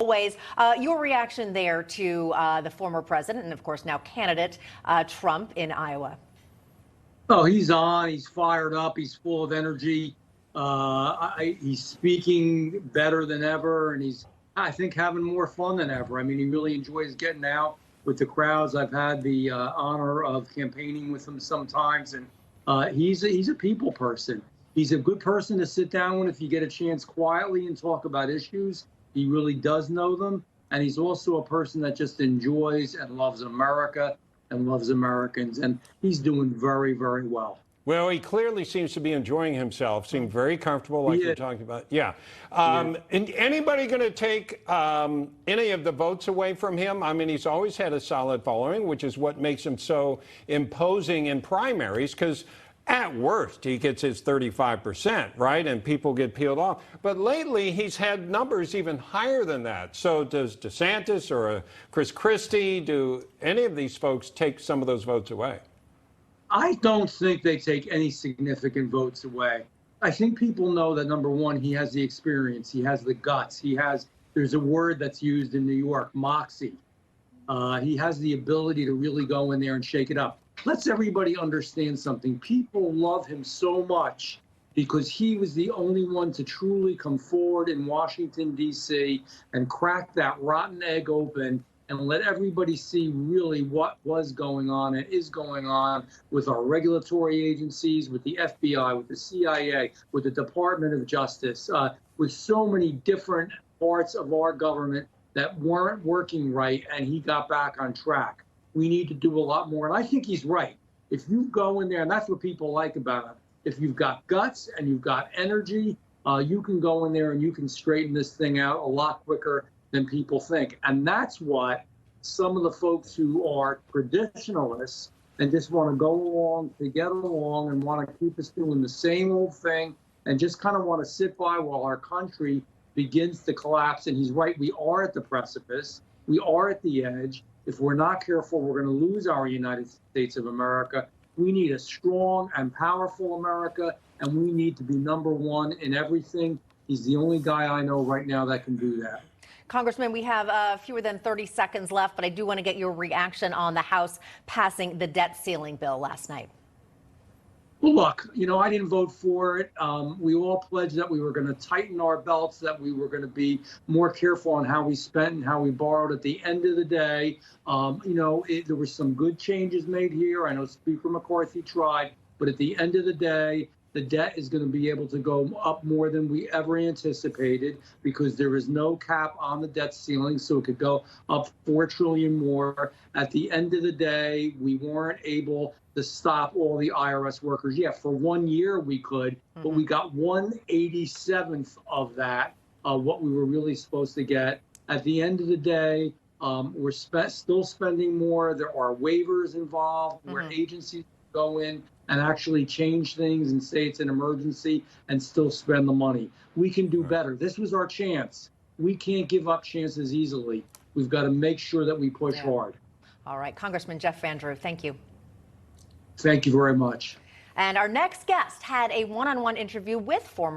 Ways. Your reaction there to the former president and, of course, now candidate Trump in Iowa? Oh, he's on. He's fired up. He's full of energy. He's speaking better than ever, and he's, I think, having more fun than ever. I mean, he really enjoys getting out with the crowds. I've had the honor of campaigning with him sometimes, and he's a people person. He's a good person to sit down with if you get a chance quietly and talk about issues. He really does know them, and he's also a person that just enjoys and loves America and loves Americans, and he's doing very, very well. Well, he clearly seems to be enjoying himself, seems very comfortable, like you're talking about. Yeah. Anybody going to take any of the votes away from him? I mean, he's always had a solid following, which is what makes him so imposing in primaries, because at worst, he gets his 35%, right? And people get peeled off. But lately, he's had numbers even higher than that. So does DeSantis or Chris Christie, do any of these folks take some of those votes away? I don't think they take any significant votes away. I think people know that, number one, he has the experience. He has the guts. There's a word that's used in New York, moxie. He has the ability to really go in there and shake it up. Let's everybody understand something. People love him so much because he was the only one to truly come forward in Washington, D.C. and crack that rotten egg open and let everybody see really what was going on and is going on with our regulatory agencies, with the FBI, with the CIA, with the Department of Justice, with so many different parts of our government that weren't working right, and he got back on track. We need to do a lot more. And I think he's right. If you go in there, and that's what people like about him, if you've got guts and you've got energy, you can go in there and you can straighten this thing out a lot quicker than people think. And that's what some of the folks who are traditionalists and just want to go along to get along and want to keep us doing the same old thing and just kind of want to sit by while our country begins to collapse. And he's right. We are at the precipice. We are at the edge. If we're not careful, we're going to lose our United States of America. We need a strong and powerful America, and we need to be number one in everything. He's the only guy I know right now that can do that. Congressman, we have fewer than 30 seconds left, but I do want to get your reaction on the House passing the debt ceiling bill last night. Well, look, I didn't vote for it. We all pledged that we were going to tighten our belts, that we were going to be more careful on how we spent and how we borrowed. At the end of the day, there were some good changes made here. I know Speaker McCarthy tried, but at the end of the day, the debt is going to be able to go up more than we ever anticipated because there is no cap on the debt ceiling, so it could go up $4 trillion more. At the end of the day, we weren't able to stop all the IRS workers. Yeah, for 1 year we could, but we got 1/87th of that, what we were really supposed to get. At the end of the day, we're still spending more. There are waivers involved where agencies go in and actually change things and say it's an emergency and still spend the money. We can do better. This was our chance. We can't give up chances easily. We've got to make sure that we push hard. All right, Congressman Jeff Van Drew, thank you. Thank you very much. And our next guest had a one-on-one interview with former